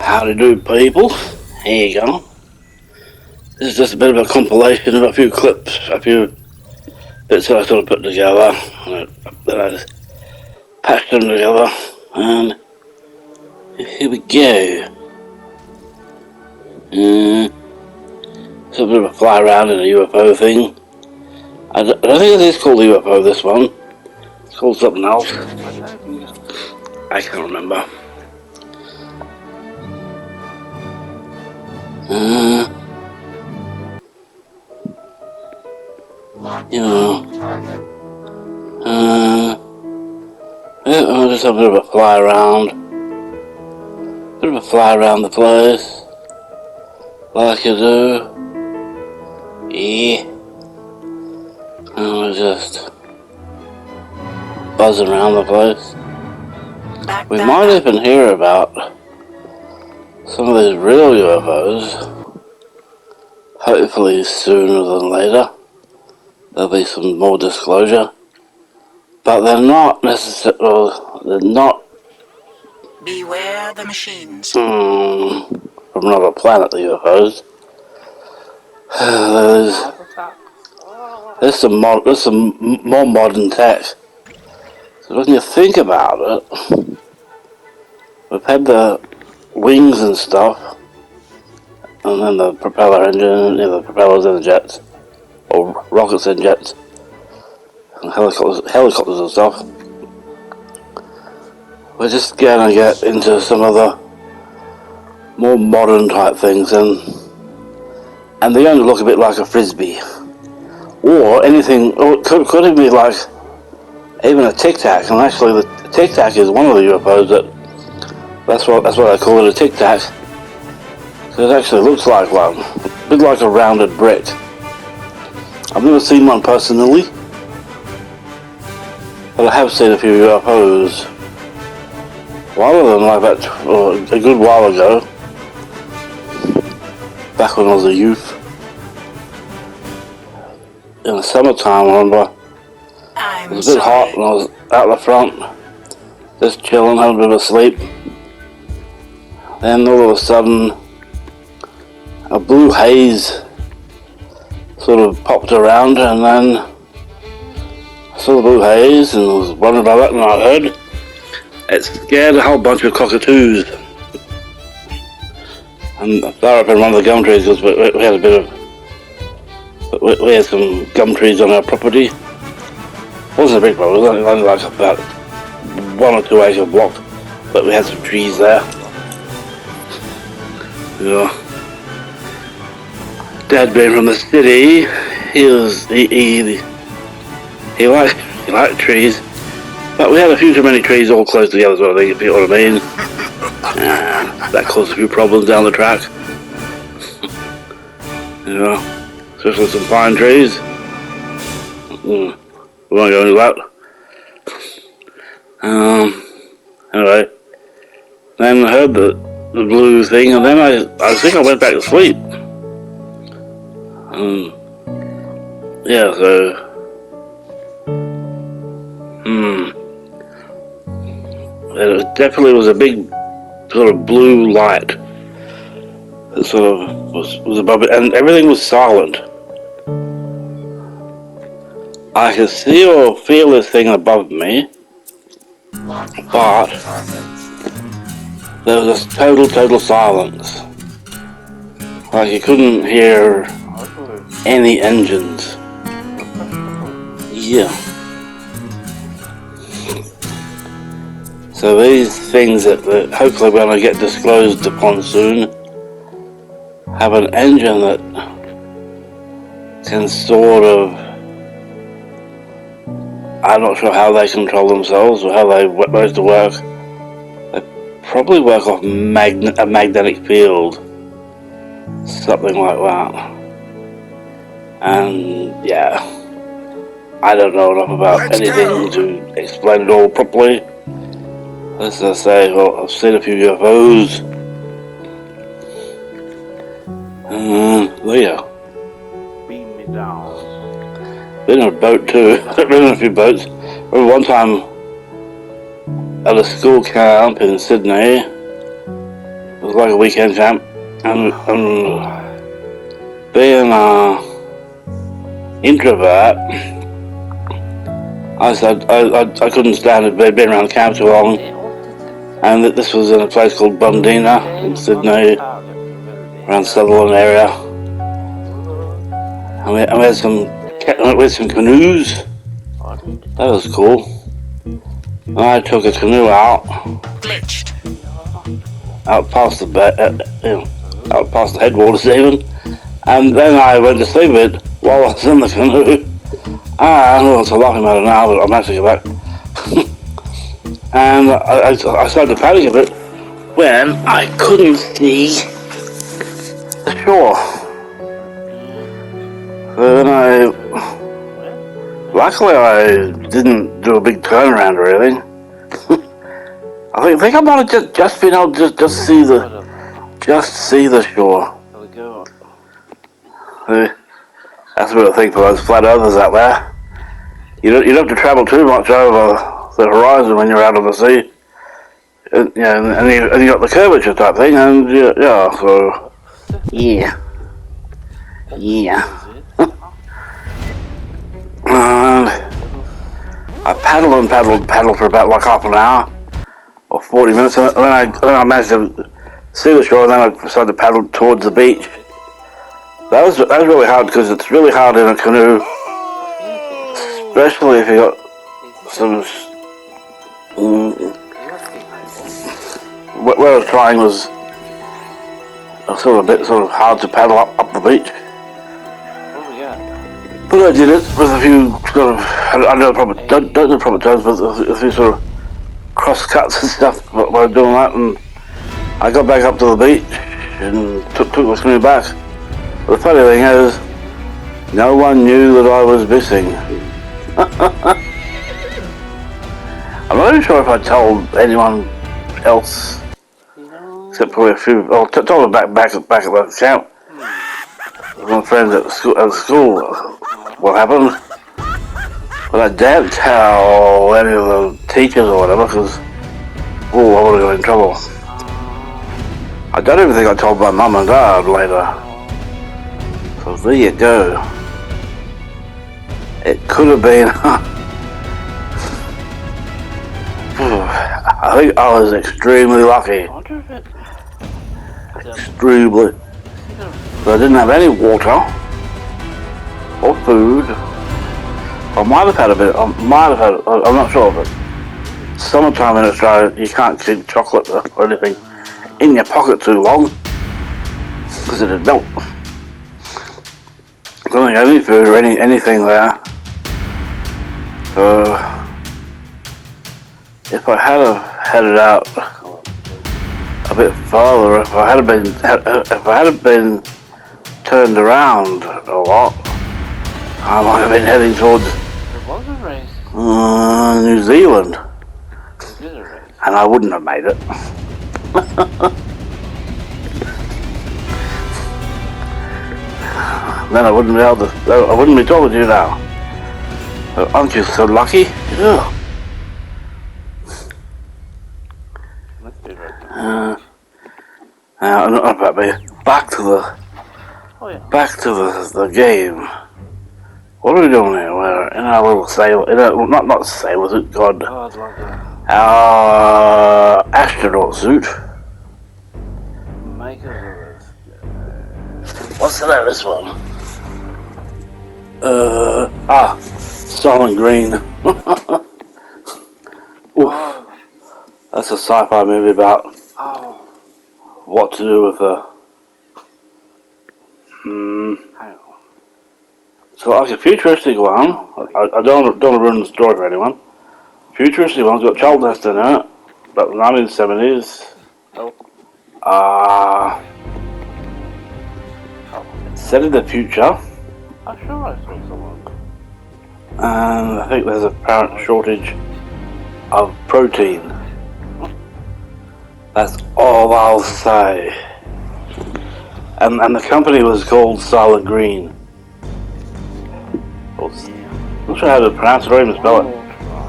Howdy do, people. Here you go. This is just a bit of a compilation of a few clips, a few bits that I sort of put together, that I just patched them together, and here we go. It's a bit of a fly around in a UFO thing. I don't think it is called UFO, this one. It's called something else. I can't remember. I'll just have a bit of a fly around. Bit of a fly around the place. Like you do. Yeah. And just buzzing around the place. We might even hear about some of these real UFOs. Hopefully sooner than later. There'll be some more disclosure. But they're not necessarily, they're not... Beware the machines. From another planet, the UFOs. There's some more modern tech. So when you think about it, we've had the wings and stuff, and then the propeller engine, the propellers and the jets, or rockets and jets, and helicopters and stuff. We're just gonna get into some of the more modern type things, and they only look a bit like a frisbee, or anything. Or it could even be like even a Tic Tac. And actually, the Tic Tac is one of the UFOs that's what they call it, a Tic Tac. So it actually looks like one, a bit like a rounded brick. I've never seen one personally, but I have seen a few UFOs. One of them, like that, a good while ago, back when I was a youth, in the summertime, I remember, it was a bit hot and I was out the front, just chilling, having a bit of a sleep. Then all of a sudden, a blue haze sort of popped around, and then I saw the blue haze and was wondering about that, and I heard it scared a whole bunch of cockatoos. And they're up in one of the gum trees because we had a bit of, we had some gum trees on our property. It wasn't a big problem, it was only like about 1 or 2 acre block, but we had some trees there. Yeah. Dad being from the city, he liked trees, but we had a few too many trees all close together, so I think, if you know what I mean. That caused a few problems down the track. Yeah, especially some pine trees. We won't go into that. Anyway, then I heard the blue thing, and then I think I went back to sleep. Yeah, so it definitely was a big sort of blue light that sort of was above it, and everything was silent. I could see or feel this thing above me, but there was a total silence. Like you couldn't hear any engines. Yeah. So these things that hopefully we're going to get disclosed upon soon have an engine that can sort of, I'm not sure how they control themselves or how they supposed to work. They probably work off a magnetic field, something like that. And yeah, I don't know enough about anything to explain it all properly. Let's just say, well, I've seen a few UFOs. Yeah. Beam me down. Been in a boat too. Been in a few boats. Remember one time at a school camp in Sydney, was like a weekend camp, and being an introvert, I said I couldn't stand it being around the camp too long, and that this was in a place called Bundina in Sydney, around Sutherland area, and we had some canoes. That was cool. And I took a canoe out Glitched. past the out past the headwaters even, and then I went to sleep a bit while I was in the canoe. I know it's a laughing matter now, but I'm actually back. And I started to panic a bit when I couldn't see the shore. So then luckily I didn't do a big turnaround or anything. I think I might have just been able to just see the shore. That's what I think for those flat earthers out there. You don't have to travel too much over the horizon when you're out on the sea. And you got the curvature type thing, and so yeah. And I paddled for about like half an hour or 40 minutes, and then I managed to see the shore, and then I started to paddle towards the beach. That was really hard because it's really hard in a canoe, especially if you got some. Where I was trying was sort of hard to paddle up the beach. But I did it with a few sort of I don't know proper terms, but a few sort of cross cuts and stuff while doing that, and I got back up to the beach and took the canoe back. But the funny thing is, no one knew that I was missing. I'm not even sure if I told anyone else, except probably a few. I told them back at the camp. My friends at school what happened. But I daren't tell any of the teachers or whatever, because I would have got in trouble. I don't even think I told my mum and dad later. So there you go. It could have been. I think I was extremely lucky. Extremely. But I didn't have any water or food. I might have had a bit. I'm not sure, but summertime in Australia, you can't keep chocolate or anything in your pocket too long because it'd melt. I don't think I had any food or anything there. So if I had headed out a bit farther, if I hadn't been turned around a lot, I might have been heading towards New Zealand, and I wouldn't have made it. Then I wouldn't be talking to you now. Aren't you so lucky? Yeah. Back to the game. What are we doing here? We're in our little sail, not sailor suit, God. Our astronaut suit. What's the name of this one? Silent Green. That's a sci-fi movie about what to do with So like a futuristic one. I don't want to ruin the story for anyone. Futuristic one's got child nest in it, about the 1970s. Set in the future. I'm sure I saw someone. And I think there's a apparent shortage of protein. That's all I'll say. And the company was called Silent Green. I'm not sure how to pronounce it or even spell it.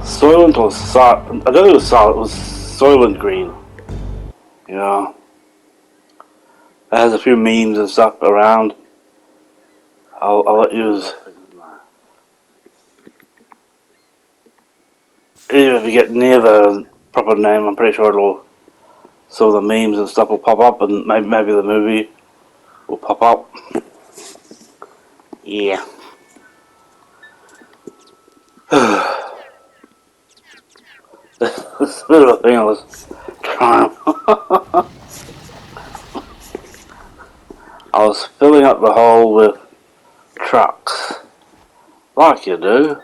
Soylent or I don't think it was Silent, it was Soylent Green. Yeah. It has a few memes and stuff around. I'll let you. Even if you get near the proper name, I'm pretty sure it'll. Some of the memes and stuff will pop up, and maybe the movie will pop up. Yeah. This bit of a thing I was trying. I was filling up the hole with trucks, like you do.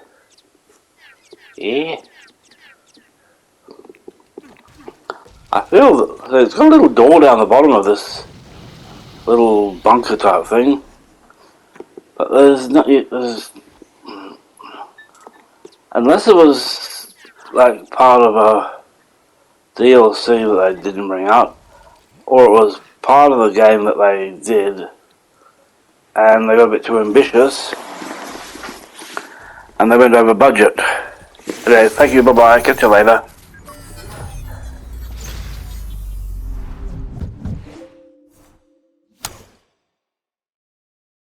Yeah. I feel that there's got a little door down the bottom of this little bunker type thing, but there's not. There's unless it was like part of a DLC that they didn't bring up, or it was part of the game that they did, and they got a bit too ambitious, and they went over budget. Anyway, thank you, bye bye, catch you later.